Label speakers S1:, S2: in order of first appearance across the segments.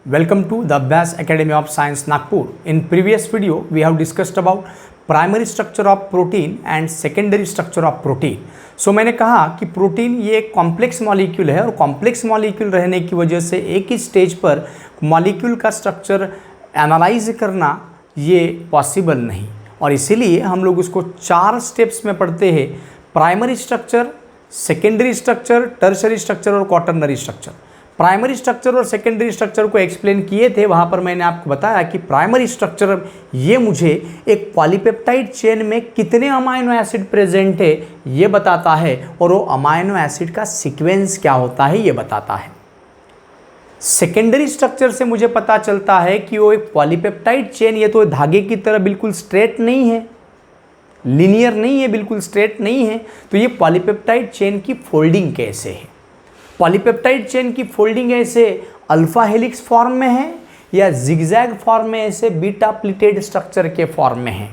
S1: Welcome to the Abbas Academy of Science Nagpur. In previous video, we have discussed about primary structure of protein and secondary structure of protein. So मैंने कहा कि protein ये एक complex molecule है और complex molecule रहने की वजह से एक ही स्टेज पर मॉलिक्यूल का स्ट्रक्चर एनालाइज करना ये पॉसिबल नहीं, और इसीलिए हम लोग उसको 4 स्टेप्स में पढ़ते हैं: primary structure, secondary structure, tertiary structure और क्वाटरनरी स्ट्रक्चर। प्राइमरी स्ट्रक्चर और सेकेंडरी स्ट्रक्चर को एक्सप्लेन किए थे, वहाँ पर मैंने आपको बताया कि प्राइमरी स्ट्रक्चर ये मुझे एक पॉलीपेप्टाइड चेन में कितने अमाइनो एसिड प्रेजेंट है ये बताता है, और वो अमाइनो एसिड का सीक्वेंस क्या होता है ये बताता है। सेकेंडरी स्ट्रक्चर से मुझे पता चलता है कि वो एक पॉलीपेप्टाइड चेन ये तो धागे की तरह बिल्कुल स्ट्रेट नहीं है, लीनियर नहीं है, बिल्कुल स्ट्रेट नहीं है। तो ये पॉलीपेप्टाइड चेन की फोल्डिंग कैसे है? पॉलीपेप्टाइड चेन की फोल्डिंग ऐसे अल्फा हेलिक्स फॉर्म में है या जिगजैग फॉर्म में, ऐसे बीटा प्लीटेड स्ट्रक्चर के फॉर्म में है।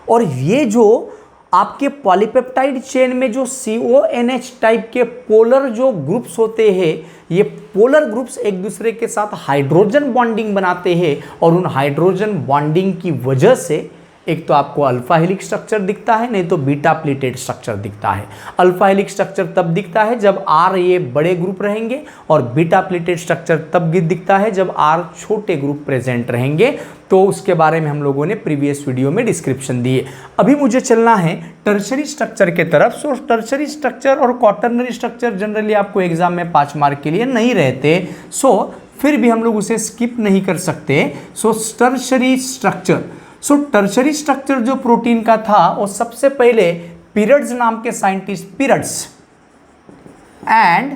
S1: और ये जो आपके पॉलीपेप्टाइड चेन में जो CONH टाइप के पोलर जो ग्रुप्स होते हैं, ये पोलर ग्रुप्स एक दूसरे के साथ हाइड्रोजन बॉन्डिंग बनाते हैं, और उन हाइड्रोजन बॉन्डिंग की वजह से एक तो आपको अल्फा हेलिक्स स्ट्रक्चर दिखता है, नहीं तो बीटा प्लीटेड स्ट्रक्चर दिखता है। अल्फा हेलिक्स स्ट्रक्चर तब दिखता है जब R ये बड़े ग्रुप रहेंगे, और बीटा प्लीटेड स्ट्रक्चर तब दिखता है जब R छोटे ग्रुप प्रेजेंट रहेंगे। तो उसके बारे में हम लोगों ने प्रीवियस वीडियो में डिस्क्रिप्शन दिए। अभी मुझे चलना है टर्शरी स्ट्रक्चर के तरफ। सो टर्शरी स्ट्रक्चर और क्वाटरनरी स्ट्रक्चर जनरली आपको एग्जाम में 5 मार्क के लिए नहीं रहते, सो फिर भी हम लोग उसे स्किप नहीं कर सकते। सो tertiary structure, so tertiary structure जो प्रोटीन का था वो सबसे पहले पीरियड्स नाम के साइंटिस्ट, पीरियड्स एंड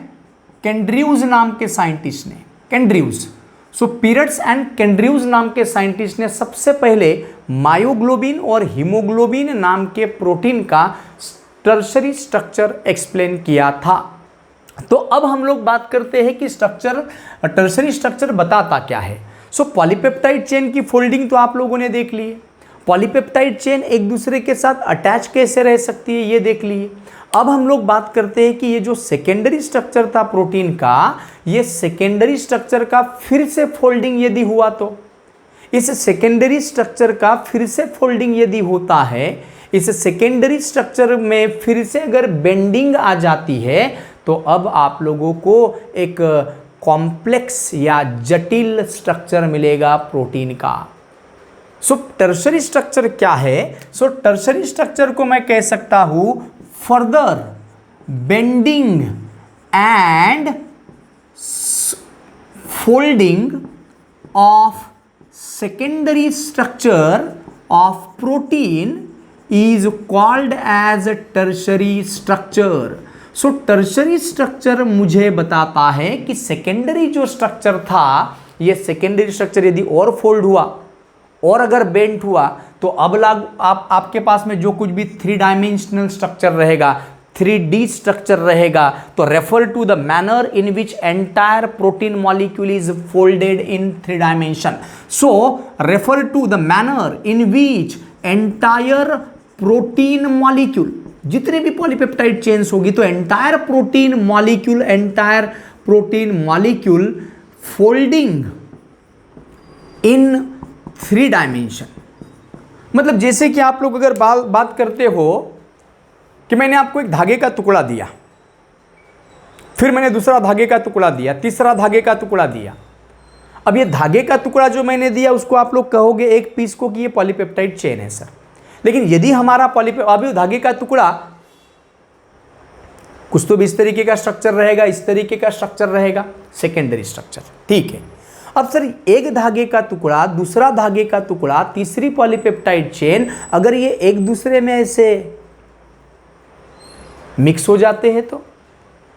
S1: केंड्रीव्स नाम के साइंटिस्ट ने, केंड्रीव्स, सो पीरियड्स एंड केंड्रीव्स नाम के साइंटिस्ट ने सबसे पहले मायोग्लोबिन और हीमोग्लोबिन नाम के प्रोटीन का टर्शरी स्ट्रक्चर एक्सप्लेन किया था। तो अब हम लोग बात करते हैं कि स्ट्रक्चर, टर्शरी स्ट्रक्चर बताता क्या है। सो पॉलीपेप्टाइड चेन की फोल्डिंग तो आप लोगों ने देख ली है। पॉलीपेप्टाइड चेन एक दूसरे के साथ अटैच कैसे रह सकती है ये देख लिए। अब हम लोग बात करते हैं कि ये जो सेकेंडरी स्ट्रक्चर था प्रोटीन का, ये सेकेंडरी स्ट्रक्चर का फिर से फोल्डिंग यदि हुआ तो, इस सेकेंडरी स्ट्रक्चर का फिर से फोल्डिंग यदि होता है, इस सेकेंडरी स्ट्रक्चर में फिर से अगर बेंडिंग आ जाती है, तो अब आप लोगों को एक कॉम्प्लेक्स या जटिल स्ट्रक्चर मिलेगा प्रोटीन का। सो टर्शरी स्ट्रक्चर क्या है? सो टर्शरी स्ट्रक्चर को मैं कह सकता हूं further bending and folding of secondary structure of protein is called as tertiary structure. So tertiary structure मुझे बताता है कि सेकेंडरी जो स्ट्रक्चर था, ये सेकेंडरी स्ट्रक्चर यदि और फोल्ड हुआ और अगर बेंट हुआ, तो अब आपके पास में जो कुछ भी 3 डायमेंशनल स्ट्रक्चर रहेगा, 3D स्ट्रक्चर रहेगा, तो refer to the manner in which entire protein molecule is folded in 3 dimension. So refer to the manner in which entire protein molecule, जितने भी पॉलीपेप्टाइड चेन्स होगी तो entire protein molecule folding in 3 dimension. मतलब जैसे कि आप लोग अगर बात करते हो कि मैंने आपको एक धागे का टुकड़ा दिया, फिर मैंने दूसरा धागे का टुकड़ा दिया, तीसरा धागे का टुकड़ा दिया। अब ये धागे का टुकड़ा जो मैंने दिया उसको आप लोग कहोगे एक पीस को कि ये पॉलीपेप्टाइड चेन है सर। लेकिन यदि हमारा अभी धागे का टुकड़ा कुछ तो भी इस तरीके का स्ट्रक्चर रहेगा, इस तरीके का स्ट्रक्चर रहेगा, सेकेंडरी स्ट्रक्चर, ठीक है। अब सर एक धागे का टुकड़ा, दूसरा धागे का टुकड़ा, तीसरी पॉलीपेप्टाइड चेन, अगर ये एक दूसरे में ऐसे मिक्स हो जाते हैं तो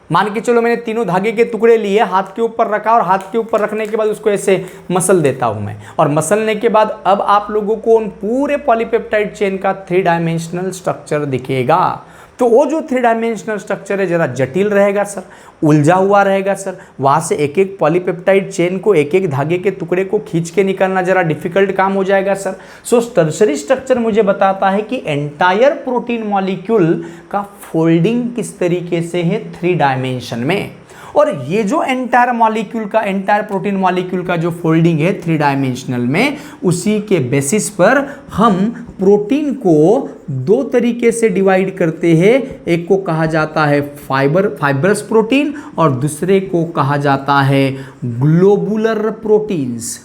S1: मान के चलो मैंने तीनों धागे के टुकड़े लिए, हाथ के ऊपर रखा, और हाथ के ऊपर रखने के बाद उसको ऐसे मसल देता हूं मैं, और मसलने के बाद अब आप लोगों को उन पूरे पॉलीपेप्टाइड चेन का 3 डायमेंशनल स्ट्रक्चर दिखेगा। तो वो जो 3 डायमेंशनल स्ट्रक्चर है जरा जटिल रहेगा सर, उलझा हुआ रहेगा सर। वहाँ से एक एक पॉलीपेप्टाइड चेन को, एक एक धागे के टुकड़े को खींच के निकालना जरा डिफिकल्ट काम हो जाएगा सर। सो टर्शरी स्ट्रक्चर मुझे बताता है कि एंटायर प्रोटीन मॉलिक्यूल का फोल्डिंग किस तरीके से है 3 डायमेंशन में। और ये जो एंटायर मॉलिक्यूल का, एंटायर प्रोटीन मॉलिक्यूल का जो फोल्डिंग है 3 डायमेंशनल में, उसी के बेसिस पर हम प्रोटीन को 2 तरीके से डिवाइड करते हैं। एक को कहा जाता है फाइबरस प्रोटीन और दूसरे को कहा जाता है ग्लोबुलर प्रोटीन्स।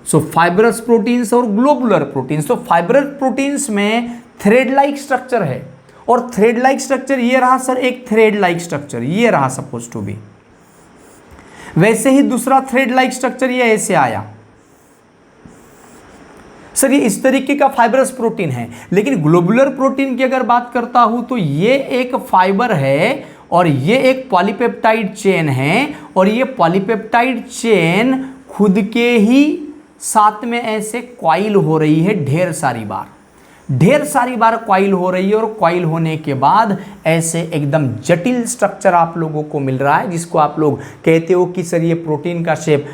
S1: सो फाइबरस प्रोटीन्स और ग्लोबुलर प्रोटीन्स। तो फाइबरस प्रोटीन्स में थ्रेड लाइक स्ट्रक्चर है, और थ्रेड लाइक स्ट्रक्चर ये रहा सर, एक थ्रेड लाइक स्ट्रक्चर ये रहा सपोज टू बी। वैसे ही दूसरा थ्रेड लाइक स्ट्रक्चर ये ऐसे आया। सर ये इस तरीके का फाइबरस प्रोटीन है। लेकिन ग्लोबुलर प्रोटीन की अगर बात करता हूं तो ये एक फाइबर है और ये एक पॉलीपेप्टाइड चेन है, और ये पॉलीपेप्टाइड चेन खुद के ही साथ में ऐसे कॉइल हो रही है ढेर सारी बार कॉइल हो रही है, और कॉइल होने के बाद ऐसे एकदम जटिल स्ट्रक्चर आप लोगों को मिल रहा है, जिसको आप लोग कहते हो कि सर ये प्रोटीन का शेप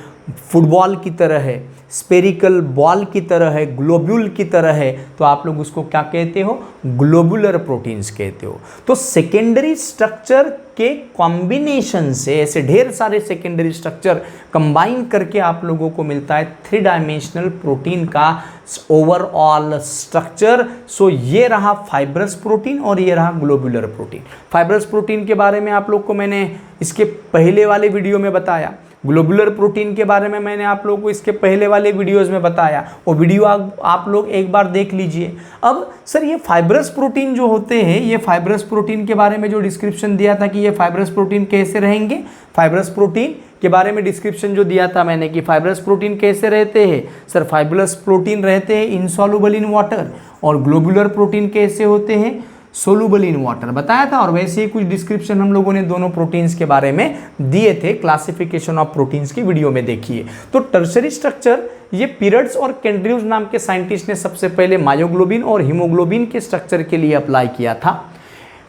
S1: फुटबॉल की तरह है, स्पेरिकल बॉल की तरह है, ग्लोब्यूल की तरह है। तो आप लोग उसको क्या कहते हो? ग्लोबुलर प्रोटीन्स कहते हो। तो सेकेंडरी स्ट्रक्चर के कॉम्बिनेशन से, ऐसे ढेर सारे सेकेंडरी स्ट्रक्चर कंबाइन करके आप लोगों को मिलता है 3 डायमेंशनल प्रोटीन का ओवरऑल स्ट्रक्चर। सो ये रहा फाइब्रस प्रोटीन और ये रहा ग्लोबुलर प्रोटीन। फाइब्रस प्रोटीन के बारे में आप लोग को मैंने इसके पहले वाले वीडियो में बताया, ग्लोबुलर प्रोटीन के बारे में मैंने आप लोगों को इसके पहले वाले वीडियोस में बताया। वो वीडियो आप लोग एक बार देख लीजिए। अब सर ये फाइब्रस प्रोटीन जो होते हैं, ये फाइब्रस प्रोटीन के बारे में जो डिस्क्रिप्शन दिया था कि ये फाइब्रस प्रोटीन कैसे रहेंगे, फाइब्रस प्रोटीन के बारे में डिस्क्रिप्शन जो दिया था मैंने कि फाइब्रस प्रोटीन कैसे रहते हैं। सर फाइब्रस प्रोटीन रहते हैं इनसॉल्युबल इन वाटर, और ग्लोबुलर प्रोटीन कैसे होते हैं? सोलुबल इन वाटर बताया था। और वैसे ही कुछ डिस्क्रिप्शन हम लोगों ने दोनों प्रोटीन्स के बारे में दिए थे, क्लासिफिकेशन ऑफ प्रोटीन्स की वीडियो में देखिए। तो टर्शरी स्ट्रक्चर ये पीरियड्स और कैंड्रियूज नाम के साइंटिस्ट ने सबसे पहले मायोग्लोबिन और हीमोग्लोबिन के स्ट्रक्चर के लिए अप्लाई किया था।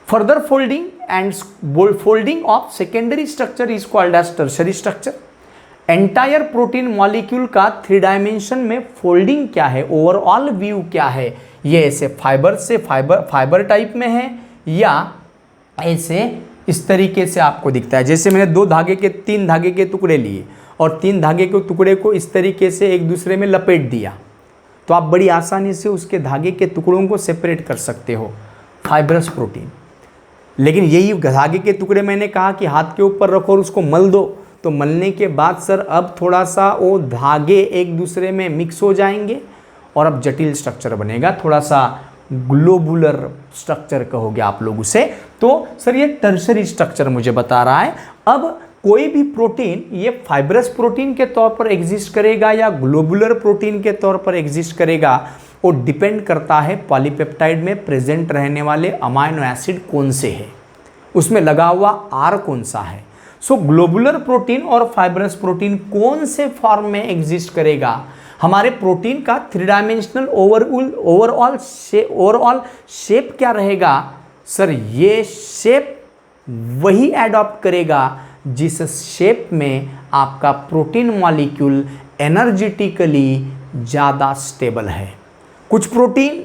S1: Further folding and folding of secondary structure is called as tertiary structure. Entire protein molecule का 3 डायमेंशन में फोल्डिंग क्या है, ओवरऑल व्यू क्या है, ये ऐसे फाइबर से फाइबर टाइप में है या ऐसे इस तरीके से आपको दिखता है। जैसे मैंने 3 धागे के टुकड़े लिए और 3 धागे के टुकड़े को इस तरीके से एक दूसरे में लपेट दिया, तो आप बड़ी आसानी से उसके धागे के टुकड़ों को सेपरेट कर सकते हो, फाइब्रस प्रोटीन। लेकिन यही धागे के टुकड़े मैंने कहा कि हाथ के ऊपर रखो और उसको मल दो, तो मलने के बाद सर अब थोड़ा सा वो धागे एक दूसरे में मिक्स हो जाएंगे और अब जटिल स्ट्रक्चर बनेगा, थोड़ा सा ग्लोबुलर स्ट्रक्चर कहोगे आप लोग उसे। तो सर ये टर्शरी स्ट्रक्चर मुझे बता रहा है। अब कोई भी प्रोटीन ये फाइब्रस प्रोटीन के तौर पर एग्जिस्ट करेगा या ग्लोबुलर प्रोटीन के तौर पर एग्जिस्ट करेगा, वो डिपेंड करता है पॉलीपेप्टाइड में प्रेजेंट रहने वाले अमाइनो एसिड कौन से है, उसमें लगा हुआ आर कौन सा है। सो ग्लोबुलर प्रोटीन और फाइब्रस प्रोटीन कौन से फॉर्म में एग्जिस्ट करेगा, हमारे प्रोटीन का 3 डायमेंशनल ओवरऑल शेप क्या रहेगा? सर ये शेप वही एडॉप्ट करेगा जिस शेप में आपका प्रोटीन मॉलिक्यूल एनर्जेटिकली ज़्यादा स्टेबल है। कुछ प्रोटीन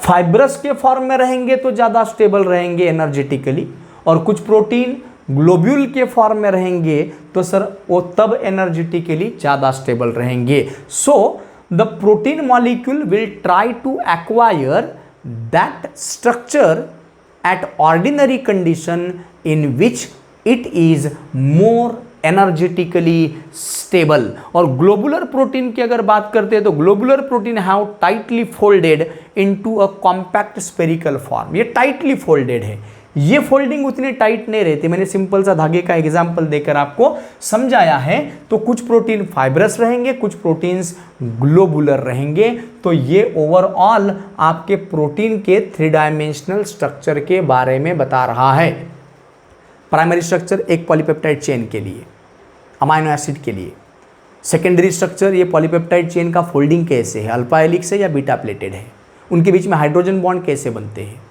S1: फाइब्रस के फॉर्म में रहेंगे तो ज़्यादा स्टेबल रहेंगे एनर्जेटिकली, और कुछ प्रोटीन ग्लोब्यूल के फॉर्म में रहेंगे तो सर वो तब एनर्जेटिकली ज़्यादा स्टेबल रहेंगे। So the protein molecule will try to acquire that structure at ordinary condition in which it is more energetically stable. और ग्लोबुलर प्रोटीन की अगर बात करते हैं तो globular protein have tightly folded into a compact spherical form. ये tightly folded है, ये फोल्डिंग उतनी टाइट नहीं रहती। मैंने सिंपल सा धागे का एग्जांपल देकर आपको समझाया है। तो कुछ प्रोटीन फाइब्रस रहेंगे, कुछ प्रोटीन्स ग्लोबुलर रहेंगे। तो ये ओवरऑल आपके प्रोटीन के 3 डायमेंशनल स्ट्रक्चर के बारे में बता रहा है। प्राइमरी स्ट्रक्चर एक पॉलीपेप्टाइड चेन के लिए, अमाइनो एसिड के लिए। सेकेंडरी स्ट्रक्चर ये पॉलीपेप्टाइड चेन का फोल्डिंग कैसे है, अल्फा हेलिक्स है या बीटा प्लेटेड है, उनके बीच में हाइड्रोजन बॉन्ड कैसे बनते हैं।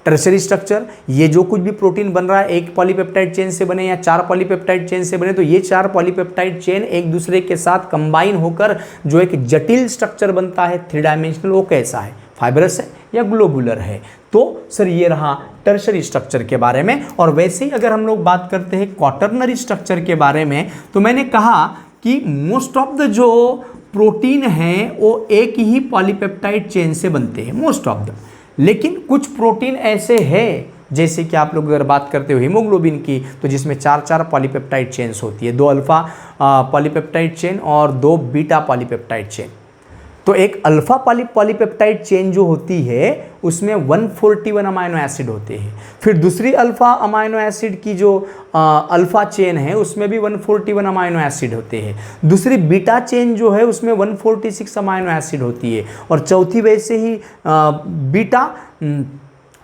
S1: टर्शरी स्ट्रक्चर ये जो कुछ भी प्रोटीन बन रहा है एक पॉलीपेप्टाइड चेन से बने या 4 पॉलीपेप्टाइड चेन से बने, तो ये 4 पॉलीपेप्टाइड चेन एक दूसरे के साथ कंबाइन होकर जो एक जटिल स्ट्रक्चर बनता है 3 डायमेंशनल, वो कैसा है, फाइब्रस है या ग्लोबुलर है। तो सर ये रहा टर्शरी स्ट्रक्चर के बारे में। और वैसे ही अगर हम लोग बात करते हैं क्वाटरनरी स्ट्रक्चर के बारे में, तो मैंने कहा कि मोस्ट ऑफ द जो प्रोटीन हैं वो एक ही पॉलीपेप्टाइड चेन से बनते हैं, मोस्ट ऑफ द। लेकिन कुछ प्रोटीन ऐसे हैं, जैसे कि आप लोग अगर बात करते हो हीमोग्लोबिन की, तो जिसमें 4 पॉलीपेप्टाइड चेन्स होती है, 2 अल्फा पॉलीपेप्टाइड चेन और 2 बीटा पॉलीपेप्टाइड चेन। तो एक अल्फा पॉलीपेप्टाइड चेन जो होती है उसमें 141 अमाइनो एसिड होते हैं। फिर दूसरी अल्फा अमाइनो एसिड की जो अल्फा चेन है उसमें भी 141 अमाइनो एसिड होते हैं। दूसरी बीटा चेन जो है उसमें 146 अमाइनो एसिड होती है। और चौथी वैसे ही बीटा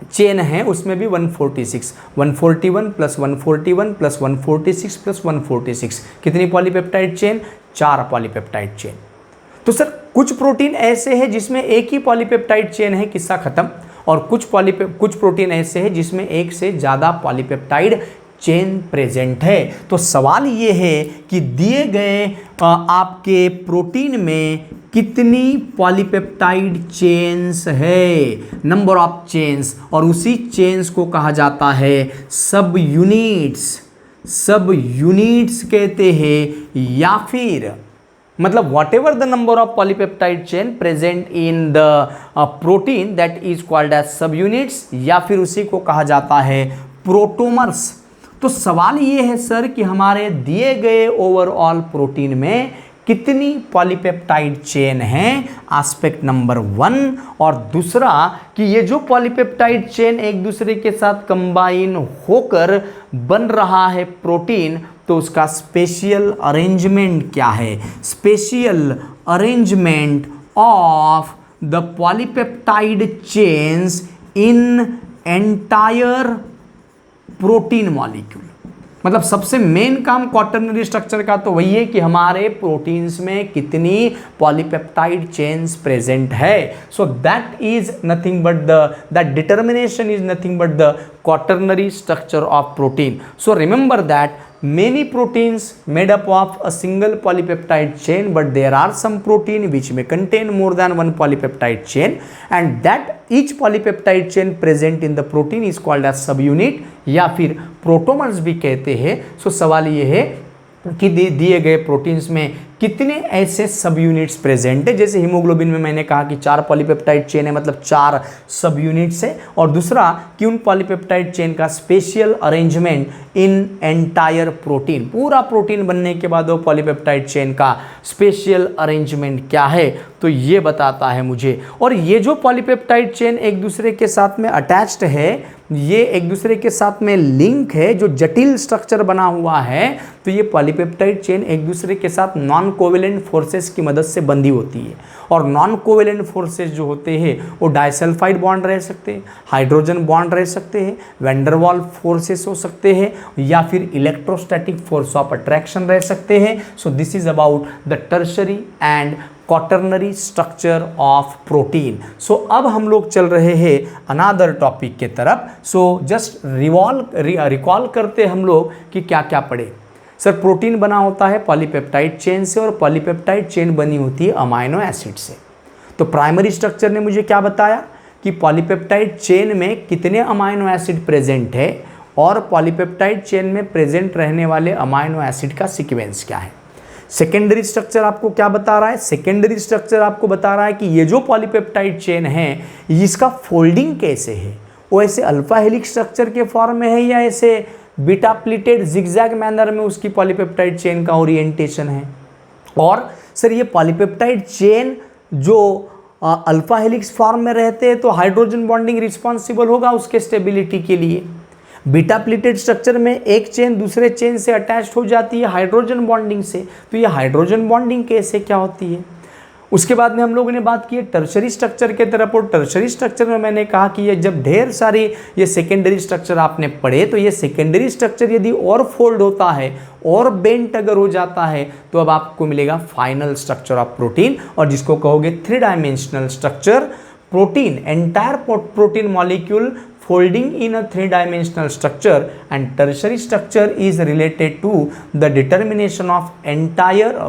S1: चेन है उसमें भी 146, 141 प्लस 141 प्लस 146 प्लस 146, कितनी पॉलीपेप्टाइड चेन? 4 polypeptide chain. तो सर कुछ प्रोटीन ऐसे हैं जिसमें एक ही पॉलीपेप्टाइड चेन है, किस्सा खत्म। और कुछ प्रोटीन ऐसे हैं जिसमें एक से ज़्यादा पॉलीपेप्टाइड चेन प्रेजेंट है। तो सवाल ये है कि दिए गए आपके प्रोटीन में कितनी पॉलीपेप्टाइड चेन्स है, नंबर ऑफ चेन्स, और उसी चेन्स को कहा जाता है सब यूनिट्स। सब यूनिट्स कहते हैं, या फिर मतलब whatever the number of polypeptide chain present in the protein that is called as subunits, या फिर उसी को कहा जाता है प्रोटोमर्स। तो सवाल ये है सर कि हमारे दिए गए ओवरऑल प्रोटीन में कितनी पॉलीपेप्टाइड चेन हैं, एस्पेक्ट नंबर 1। और दूसरा कि ये जो पॉलीपेप्टाइड चेन एक दूसरे के साथ कंबाइन होकर बन रहा है प्रोटीन, तो उसका स्पेशियल अरेंजमेंट क्या है? Spatial arrangement of the polypeptide chains in entire protein molecule. मतलब सबसे मेन काम क्वाटरनरी स्ट्रक्चर का तो वही है कि हमारे प्रोटीन्स में कितनी पॉलीपेप्टाइड चेन्स प्रेजेंट है। So that is nothing but that determination is nothing but the quaternary structure of protein. So remember that many proteins made up of a single polypeptide chain, but there are some protein which may contain more than one polypeptide chain, and that each polypeptide chain present in the protein is called as subunit या फिर प्रोटोमर्स भी कहते हैं। सो सवाल ये है कि दिए गए प्रोटीन्स में कितने ऐसे सब यूनिट्स प्रेजेंट है। जैसे हीमोग्लोबिन में मैंने कहा कि 4 पॉलीपेप्टाइड चेन है, मतलब 4 सब यूनिट्स है। और दूसरा कि उन पॉलीपेप्टाइड चेन का spatial arrangement in entire protein, पूरा प्रोटीन बनने के बाद वो पॉलीपेप्टाइड चेन का स्पेशियल अरेंजमेंट क्या है, तो ये बताता है मुझे। और ये जो पॉलीपेप्टाइड चेन एक दूसरे के साथ में अटैच्ड है, ये एक दूसरे के साथ में लिंक है, जो जटिल स्ट्रक्चर बना हुआ है, तो ये पॉलीपेप्टाइड चेन एक दूसरे के साथ नॉन कोवेलेंट फोर्सेस की मदद से बंधी होती है। और नॉन कोवेलेंट फोर्सेस जो होते हैं वो डाइसल्फाइड बॉन्ड रह सकते हैं, हाइड्रोजन बॉन्ड रह सकते हैं, वैंडरवाल फोर्सेस हो सकते हैं, या फिर इलेक्ट्रोस्टैटिक फोर्स ऑफ अट्रैक्शन रह सकते हैं। So this is about the tertiary and quaternary structure of protein. So अब हम लोग चल रहे हैं अनादर टॉपिक के तरफ। सो जस्ट रिकॉल करते हम लोग कि क्या क्या पढ़े। सर प्रोटीन बना होता है पॉलीपेप्टाइड चेन से, और पॉलीपेप्टाइड चेन बनी होती है अमाइनो एसिड से। तो प्राइमरी स्ट्रक्चर ने मुझे क्या बताया कि पॉलीपेप्टाइड चेन में कितने अमाइनो एसिड प्रेजेंट है, और पॉलीपेप्टाइड चेन में प्रेजेंट रहने वाले अमाइनो एसिड का सीक्वेंस क्या है। सेकेंडरी स्ट्रक्चर आपको क्या बता रहा है? सेकेंडरी स्ट्रक्चर आपको बता रहा है कि ये जो पॉलीपेप्टाइड चेन है इसका फोल्डिंग कैसे है, वो ऐसे अल्फा हेलिक्स स्ट्रक्चर के फॉर्म में है, या ऐसे बीटा प्लीटेड जिगजैग मैनर में उसकी पॉलीपेप्टाइड चेन का ओरिएंटेशन है। और सर ये पॉलीपेप्टाइड चेन जो अल्फा हेलिक्स फॉर्म में रहते हैं तो हाइड्रोजन बॉन्डिंग रिस्पॉन्सिबल होगा उसके स्टेबिलिटी के लिए। बीटा प्लीटेड स्ट्रक्चर में एक चेन दूसरे चेन से अटैच्ड हो जाती है हाइड्रोजन बॉन्डिंग से, तो ये हाइड्रोजन बॉन्डिंग कैसे क्या होती है। उसके बाद में हम लोगों ने बात की है टर्शरी स्ट्रक्चर के तरफ, और टर्शरी स्ट्रक्चर में मैंने कहा कि ये जब ढेर सारी ये सेकेंडरी स्ट्रक्चर आपने पढ़े, तो ये सेकेंडरी स्ट्रक्चर यदि और फोल्ड होता है और बेंट अगर हो जाता है, तो अब आपको मिलेगा फाइनल स्ट्रक्चर ऑफ प्रोटीन, और जिसको कहोगे 3 dimensional structure protein, entire protein molecule folding in a 3-dimensional structure, and tertiary structure is related to the determination of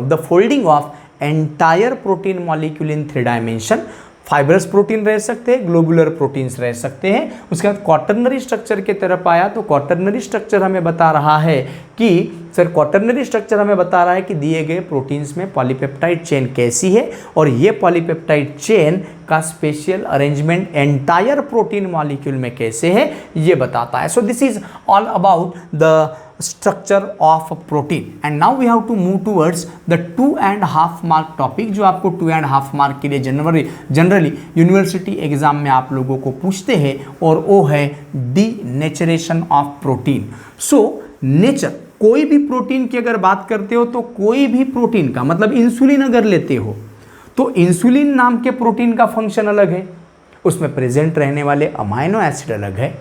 S1: the folding of entire protein molecule in 3 dimension. Fibrous protein रह सकते हैं, globular proteins रह सकते हैं। उसके बाद quaternary structure की तरफ आया तो क्वाटरनरी स्ट्रक्चर हमें बता रहा है कि सर क्वाटरनरी स्ट्रक्चर हमें बता रहा है कि दिए गए प्रोटीन्स में पॉलीपेप्टाइड चेन कैसी है और ये पॉलीपेप्टाइड चेन का special arrangement entire protein molecule में कैसे है ये बताता है। सो this is all about the structure of protein and now we have to move towards the 2.5 mark topic जो आपको 2.5 मार्क के लिए जनरली यूनिवर्सिटी एग्जाम में आप लोगों को पूछते हैं और वो है denaturation of protein. So nature, कोई भी प्रोटीन की अगर बात करते हो तो कोई भी प्रोटीन का मतलब इंसुलिन अगर लेते हो तो इंसुलिन नाम के प्रोटीन का फंक्शन अलग है, उसमें प्रेजेंट रहने वाले अमाइनो एसिड अलग है,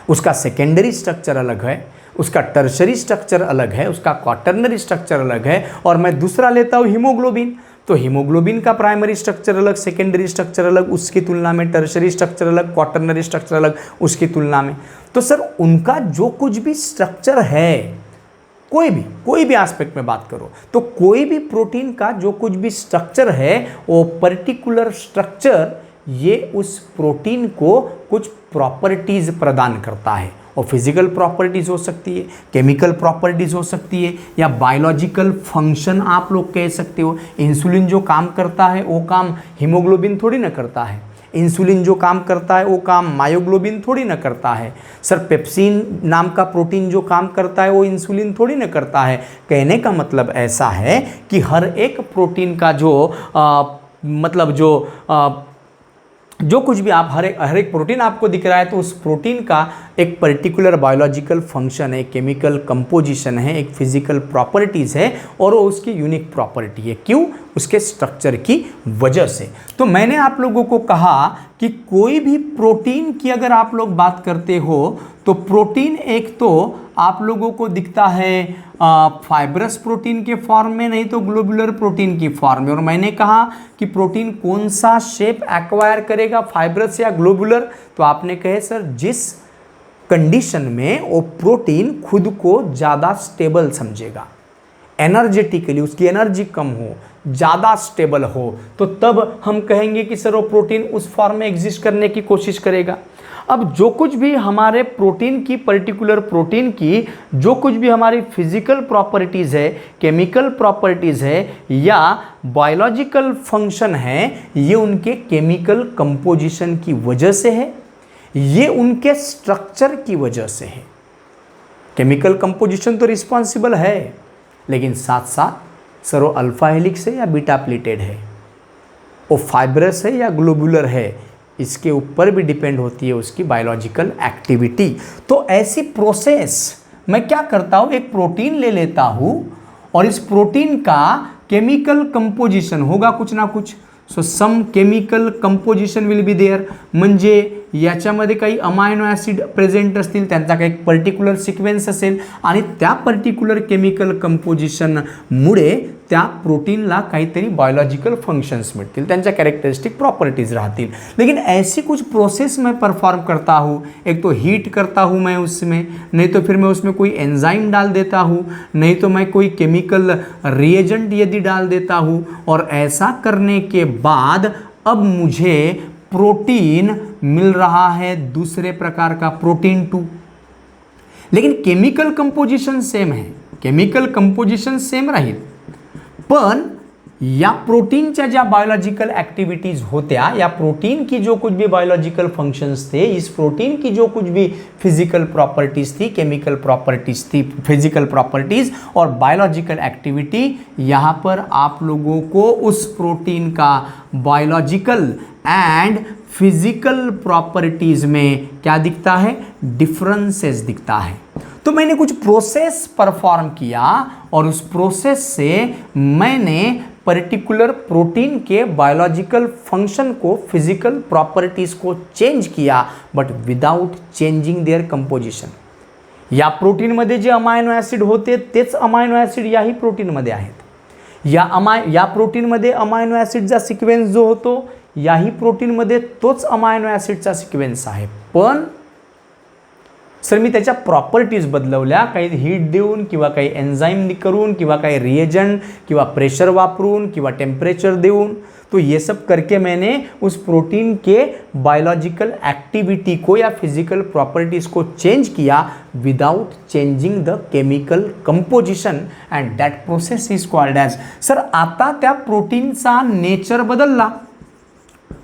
S1: उसका सेकेंडरी स्ट्रक्चर अलग है, उसका टर्शरी स्ट्रक्चर अलग है, उसका क्वाटरनरी स्ट्रक्चर अलग है। और मैं दूसरा लेता हूँ हीमोग्लोबिन, तो हीमोग्लोबिन का प्राइमरी स्ट्रक्चर अलग, सेकेंडरी स्ट्रक्चर अलग उसकी तुलना में, टर्शरी स्ट्रक्चर अलग, क्वाटरनरी स्ट्रक्चर अलग उसकी तुलना में। तो सर उनका जो कुछ भी स्ट्रक्चर है, कोई भी एस्पेक्ट में बात करो तो कोई भी प्रोटीन का जो कुछ भी स्ट्रक्चर है वो पर्टिकुलर स्ट्रक्चर ये उस प्रोटीन को कुछ प्रॉपर्टीज प्रदान करता है। और फिजिकल प्रॉपर्टीज हो सकती है, केमिकल प्रॉपर्टीज हो सकती है, या बायोलॉजिकल फंक्शन आप लोग कह सकते हो। इंसुलिन जो काम करता है वो काम हीमोग्लोबिन थोड़ी ना करता है, इंसुलिन जो काम करता है वो काम मायोग्लोबिन थोड़ी ना करता है। सर पेप्सिन नाम का प्रोटीन जो काम करता है वो इंसुलिन थोड़ी ना करता है। कहने का मतलब ऐसा है कि हर एक प्रोटीन का जो कुछ भी आप हर एक प्रोटीन आपको दिख रहा है तो उस प्रोटीन का एक पर्टिकुलर बायोलॉजिकल फंक्शन है, केमिकल कंपोजिशन है, एक फिजिकल प्रॉपर्टीज़ है और वो उसकी यूनिक प्रॉपर्टी है। क्यों? उसके स्ट्रक्चर की वजह से। तो मैंने आप लोगों को कहा कि कोई भी प्रोटीन की अगर आप लोग बात करते हो तो प्रोटीन एक तो आप लोगों को दिखता है फाइब्रस प्रोटीन के फॉर्म में, नहीं तो ग्लोबुलर प्रोटीन की फॉर्म में। और मैंने कहा कि प्रोटीन कौन सा शेप एक्वायर करेगा, फाइब्रस या ग्लोबुलर, तो आपने कहे सर जिस कंडीशन में वो प्रोटीन खुद को ज़्यादा स्टेबल समझेगा, एनर्जेटिकली उसकी एनर्जी कम हो, ज़्यादा स्टेबल हो, तो तब हम कहेंगे कि सर वो प्रोटीन उस फॉर्म में एग्जिस्ट करने की कोशिश करेगा। अब जो कुछ भी हमारे प्रोटीन की, पर्टिकुलर प्रोटीन की जो कुछ भी हमारी फिजिकल प्रॉपर्टीज़ है, केमिकल प्रॉपर्टीज़ है या बायोलॉजिकल फंक्शन है, ये उनके केमिकल कंपोजिशन की वजह से है, ये उनके स्ट्रक्चर की वजह से है। केमिकल कंपोजिशन तो रिस्पॉन्सिबल है, लेकिन साथ साथ सर वो अल्फा हेलिक्स है या बीटा प्लेटेड है, वो फाइब्रस है या ग्लोबुलर है, इसके ऊपर भी डिपेंड होती है उसकी बायोलॉजिकल एक्टिविटी। तो ऐसी प्रोसेस मैं क्या करता हूँ, एक प्रोटीन ले लेता हूँ और इस प्रोटीन का केमिकल कंपोजिशन होगा कुछ ना कुछ। So some chemical composition will be there, म्हणजे याच्यामध्ये काही अमायनो ॲसिड प्रेझेंट असतील, त्यांचा काही पर्टिक्युलर सिक्वेन्स असेल आणि त्या पर्टिक्युलर केमिकल कंपोजिशनमुळे त्या प्रोटीनला काहीतरी बायोलॉजिकल फंक्शंस मिळतील, त्यांच्या कॅरेक्टरिस्टिक प्रॉपर्टीज रहतील। लेकिन ऐसी कुछ प्रोसेस मैं परफॉर्म करता हूँ, एक तो हीट करता हूँ मैं उसमें, नहीं तो फिर मैं उसमें कोई एंजाइम डाल देता हूँ, नहीं तो मैं कोई केमिकल रिएजेंट यदि डाल देता हूँ, और ऐसा करने के बाद अब मुझे प्रोटीन मिल रहा है दूसरे प्रकार का, प्रोटीन 2। लेकिन केमिकल कंपोजिशन सेम है, केमिकल कंपोजिशन सेम राहील, पण या प्रोटीनच्या ज्या बायोलॉजिकल ॲक्टिव्हिटीज होत्या, या प्रोटीन की जो कुछ भी बायोलॉजिकल फंक्शंस थे, इस प्रोटीन की जो कुछ भी फिजिकल प्रॉपर्टीज थी, केमिकल प्रॉपर्टीज थी, फिजिकल प्रॉपर्टीज और बायोलॉजिकल एक्टिविटी, यहाँ पर आप लोगों को उस प्रोटीन का बायोलॉजिकल एंड फिजिकल प्रॉपर्टीज में क्या दिखता है, डिफरेंसेस दिखता है। तो मैंने कुछ प्रोसेस परफॉर्म किया और उस प्रोसेस से मैंने पर्टिकुलर प्रोटीन के बायोलॉजिकल फंक्शन को, फिजिकल प्रॉपर्टीज को चेंज किया, but without changing their composition. या प्रोटीनमध्ये जे अमायनो ॲसिड होते तेच अमायनो ॲसिड याही प्रोटीनमध्ये आहेत। या प्रोटीनमध्ये अमायनो ॲसिडचा सिक्वेन्स जो होतो याही प्रोटीनमध्ये तोच अमायनो ॲसिडचा सिक्वेन्स आहे, पण सर मी त्याच्या प्रॉपर्टीज बदलवल्या, काही हीट देऊन किंवा काही एन्झाईम करून किंवा काही रिएजंट किंवा प्रेशर वापरून किंवा टेम्परेचर देऊन, तो ये सब करके मैंने उस प्रोटीन के बायोलॉजिकल एक्टिविटी को या फिजिकल प्रॉपर्टीज को चेंज किया without changing the chemical composition and that process is called as. Sir आता त्या प्रोटीनचा नेचर बदलला,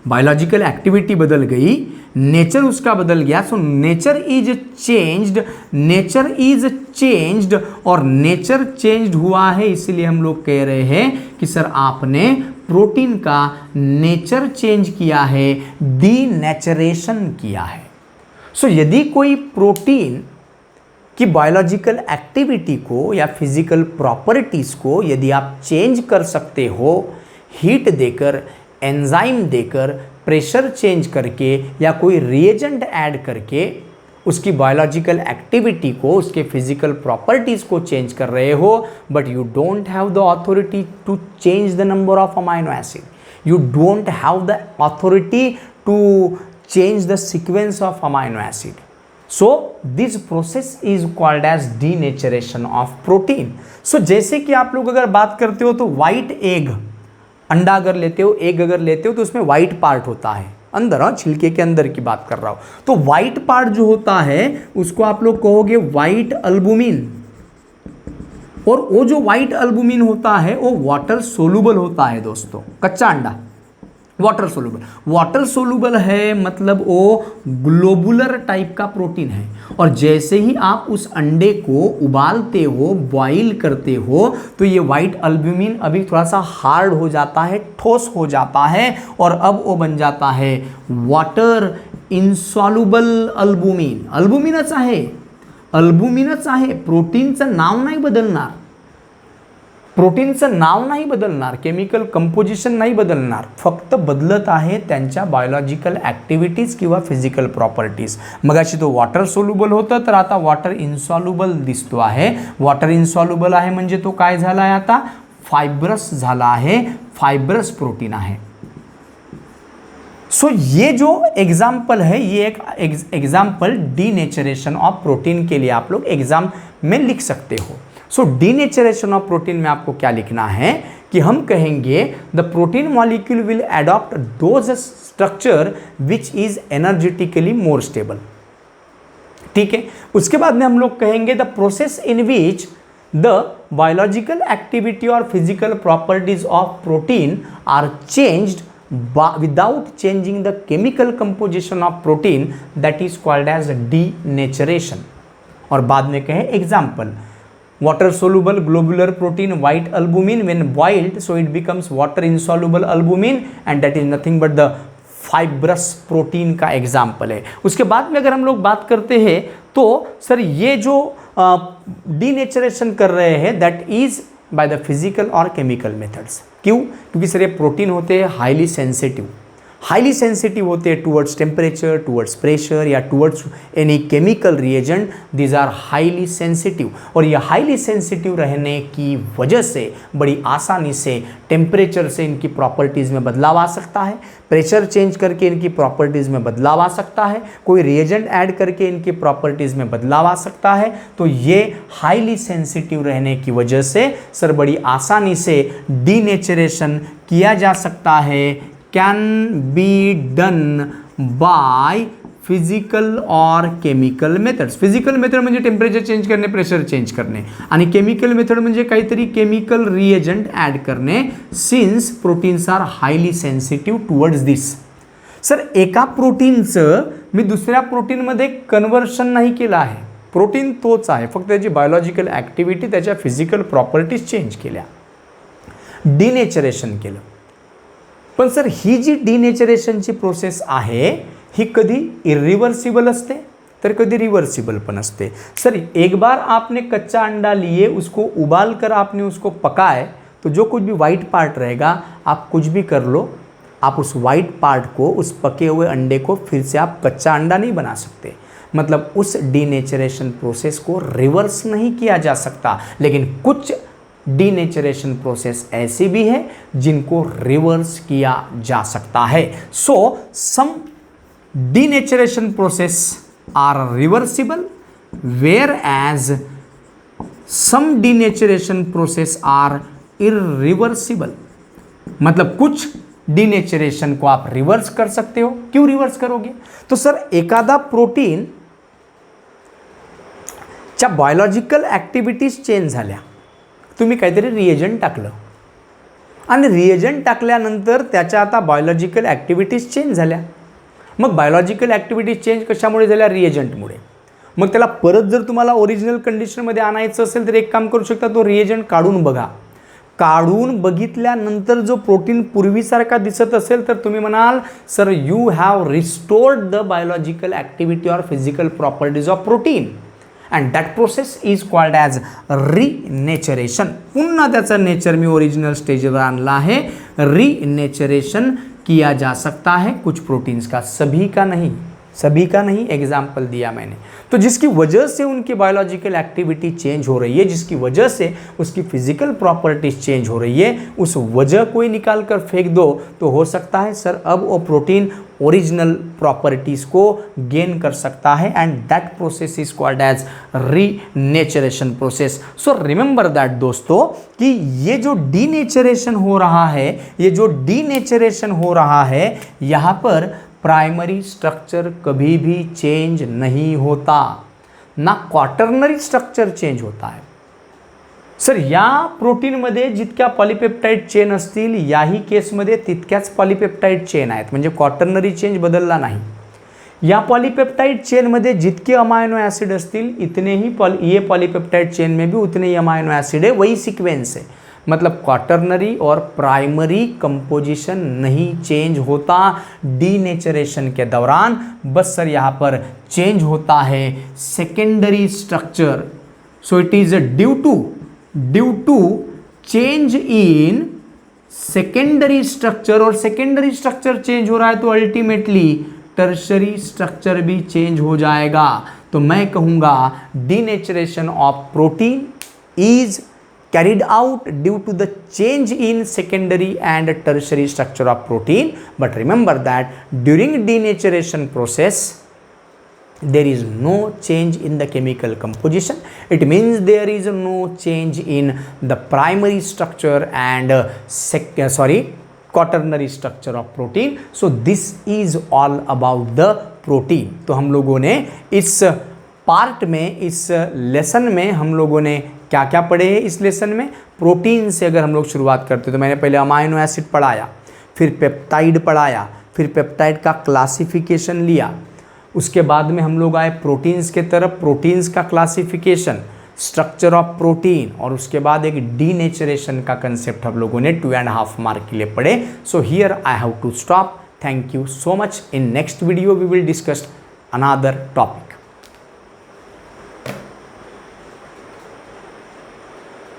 S1: बायोलॉजिकल एक्टिविटी बदल गई, नेचर उसका बदल गया, so nature is changed, nature is changed, और नेचर चेंज्ड हुआ है इसलिए हम लोग कह रहे हैं कि सर आपने प्रोटीन का नेचर चेंज किया है, डीनेचरेशन किया है। सो यदि कोई प्रोटीन की बायोलॉजिकल एक्टिविटी को या फिजिकल प्रॉपर्टीज को यदि आप चेंज कर सकते हो, हीट देकर, एंजाइम देकर, प्रेशर चेंज करके या कोई रिएजेंट ऐड करके उसकी बायोलॉजिकल एक्टिविटी को, उसके फिजिकल प्रॉपर्टीज़ को चेंज कर रहे हो, but you don't have the authority to change the number of amino acid, you don't have the authority to change the sequence of amino acid. So this process is called as denaturation of protein. So जैसे कि आप लोग अगर बात करते हो तो white egg, अंडा अगर लेते हो, एग अगर लेते हो तो उसमें वाइट पार्ट होता है अंदर, हाँ छिलके के अंदर की बात कर रहा हूं, तो वाइट पार्ट जो होता है उसको आप लोग कहोगे वाइट अल्बुमिन, और वो जो वाइट अल्बुमिन होता है वो वाटर सोलुबल होता है दोस्तों। कच्चा अंडा वाटर सोलुबल, वाटर सोलुबल है मतलब वो ग्लोबुलर टाइप का प्रोटीन है, और जैसे ही आप उस अंडे को उबालते हो, बॉईल करते हो, तो ये वाइट अल्बुमिन अभी थोड़ा सा हार्ड हो जाता है, ठोस हो जाता है, और अब वो बन जाता है वाटर इनसॉल्युबल अल्बुमिन। अल्बुमिनच आहे, अल्बुमिनच आहे, प्रोटीनचं नाव नाही बदलणार, प्रोटीनचं नाव नाही बदलणार, केमिकल कंपोजिशन नाही बदलणार, फक्त बदलत आहे त्यांच्या बायोलॉजिकल ॲक्टिव्हिटीज किंवा फिजिकल प्रॉपर्टीज। मगाशी तो वॉटर सोल्युबल होतं, तर आता वॉटर इनसॉल्युबल दिसतो आहे। वॉटर इनसॉल्युबल आहे म्हणजे तो काय झाला आहे, आता फायब्रस झाला आहे, फायब्रस प्रोटीन आहे। सो ये जो एग्जाम्पल है, ये एक एग्जाम्पल डीनेचरेशन ऑफ प्रोटीन के लिए आप लोग एग्जाम में लिख सकते हो। सो डीनेचरेशन ऑफ प्रोटीन में आपको क्या लिखना है कि हम कहेंगे the protein molecule will adopt those structure which is energetically more stable. ठीक है, उसके बाद में हम लोग कहेंगे the process in which the biological activity or physical properties of protein are changed without changing the chemical composition of protein, that is called as denaturation। और बाद में कहें example, water soluble globular protein white albumin when boiled, so it becomes water insoluble albumin and that is nothing but the fibrous protein का example है। उसके बाद में अगर हम लोग बात करते हैं तो सर ये जो डीनेचरेशन कर रहे हैं that is by the physical और केमिकल मेथड्स। क्यों? क्योंकि सर ये प्रोटीन होते हैं हाईली सेंसिटिव होते हैं टूवर्ड्स टेम्परेचर, टूवर्ड्स प्रेशर या towards any chemical reagent, these are highly sensitive, और ये हाईली सेंसिटिव रहने की वजह से बड़ी आसानी से टेम्परेचर से इनकी प्रॉपर्टीज़ में बदलाव आ सकता है, प्रेशर चेंज करके इनकी प्रॉपर्टीज़ में बदलाव आ सकता है, कोई रिएजेंट ऐड करके इनकी प्रॉपर्टीज़ में बदलाव आ सकता है। तो ये हाईली सेंसिटिव रहने की वजह से सर बड़ी आसानी से डीनेचरेशन किया जा सकता है, can be done by physical और केमिकल मेथड्स। फिजिकल मेथड म्हणजे टेम्परेचर चेंज करणे, प्रेशर चेंज करणे, आणि केमिकल मेथड म्हणजे काहीतरी केमिकल रिएजंट ॲड करणे, since proteins are highly sensitive towards this. Sir एका प्रोटीनचं मी दुसऱ्या प्रोटीनमध्ये कन्व्हर्शन नाही केलं आहे, प्रोटीन तोच आहे, फक्त त्याची बायोलॉजिकल ॲक्टिव्हिटी, त्याच्या फिजिकल प्रॉपर्टीज चेंज केल्या, डीनेचरेशन केलं। पण सर ही जी डीनेचरेशनची प्रोसेस आहे ही कधी इरिवर्सिबल असते तर कधी रिवर्सिबल पण असते। सर एक बार आपने कच्चा अंडा लिए, उसको उबाल कर आपने उसको पकाए, तो जो कुछ भी वाइट पार्ट रहेगा आप कुछ भी कर लो, आप उस वाइट पार्ट को, उस पके हुए अंडे को फिर से आप कच्चा अंडा नहीं बना सकते, मतलब उस डीनेचरेशन प्रोसेस को रिवर्स नहीं किया जा सकता। लेकिन कुछ डीनेचरेशन प्रोसेस ऐसी भी है जिनको रिवर्स किया जा सकता है। So some denaturation process are reversible whereas some denaturation process are irreversible. मतलब कुछ डीनेचरेशन को आप रिवर्स कर सकते हो। क्यों रिवर्स करोगे? तो सर एखादा प्रोटीन च्या बायोलॉजिकल ॲक्टिव्हिटीज चेंज झाल्या, तुम्ही काहीतरी रिएजंट टाकलं आणि रिएजंट टाकल्यानंतर त्याच्या आता बायोलॉजिकल ॲक्टिव्हिटीज चेंज झाल्या। मग बायोलॉजिकल ॲक्टिव्हिटीज चेंज कशामुळे झाल्या? रिएजंटमुळे। मग त्याला परत जर तुम्हाला ओरिजिनल कंडिशनमध्ये आणायचं असेल तर एक काम करू शकता, तो रिएजंट काढून बघा। काढून बघितल्यानंतर जो प्रोटीन पूर्वीसारखा दिसत असेल तर तुम्ही म्हणाल sir you have restored the biological activity or physical properties of protein and that process is called as renaturation. पुन्हा त्याचा नेचर मी ओरिजिनल स्टेजवर आणला आहे। रिनेचरेशन किया जा सकता है कुछ प्रोटीन्स का, सभी का नहीं, सभी का नहीं। एग्जाम्पल दिया मैंने। तो जिसकी वजह से उनकी बायोलॉजिकल एक्टिविटी चेंज हो रही है, जिसकी वजह से उसकी फिजिकल प्रॉपर्टीज चेंज हो रही है, उस वजह को ही निकाल कर फेंक दो तो हो सकता है सर अब वो प्रोटीन ओरिजिनल प्रॉपर्टीज को गेन कर सकता है and that process is called as renaturation process. So remember that दोस्तों कि ये जो डीनेचरेशन हो रहा है, ये जो डीनेचरेशन हो रहा है, यहाँ पर प्राइमरी स्ट्रक्चर कभी भी चेंज नहीं होता, ना क्वाटर्नरी स्ट्रक्चर चेंज होता है। सर या प्रोटीनमध्ये जितक्या पॉलिपेप्टाइड चेन असतील याही केसमध्ये तितक्याच पॉलिपेप्टाइड चेन आहेत, म्हणजे क्वाटर्नरी चेंज बदलला नाही। या पॉलीपेप्टाइड चेन में जितके अमाइनो एसिड असतील इतने ही ये पॉलीपेप्टाइड चेन में भी उतने ही अमाइनो एसिड है, वही सीक्वेंस है। मतलब क्वाटर्नरी और प्राइमरी कंपोजिशन नहीं चेंज होता डीनेचरेशन के दौरान, बस सर यहाँ पर चेंज होता है secondary structure. So it is due to change in secondary structure, और सेकेंडरी स्ट्रक्चर चेंज हो रहा है तो अल्टीमेटली टर्शरी स्ट्रक्चर भी चेंज हो जाएगा। तो मैं कहूँगा denaturation of protein is carried out due to the change in secondary and tertiary structure of protein. But remember that during denaturation process there is no change in the chemical composition. It means there is no change in the primary structure and quaternary structure of protein. So this is all about the protein. तो हम लोगों ने इस part में, इस lesson में हम लोगों ने क्या क्या पढ़े हैं। इस लेसन में प्रोटीन से अगर हम लोग शुरुआत करते तो मैंने पहले अमाइनो एसिड पढ़ाया, फिर पेप्टाइड पढ़ाया, फिर पेप्टाइड का क्लासिफिकेशन लिया, उसके बाद में हम लोग आए प्रोटीन्स के तरफ, प्रोटीन्स का क्लासिफिकेशन, स्ट्रक्चर ऑफ प्रोटीन, और उसके बाद एक डीनेचरेशन का कंसेप्ट हम लोगों ने 2.5 मार्क के लिए पढ़े। So here I have to stop. Thank you so much. In next video we will discuss another topic.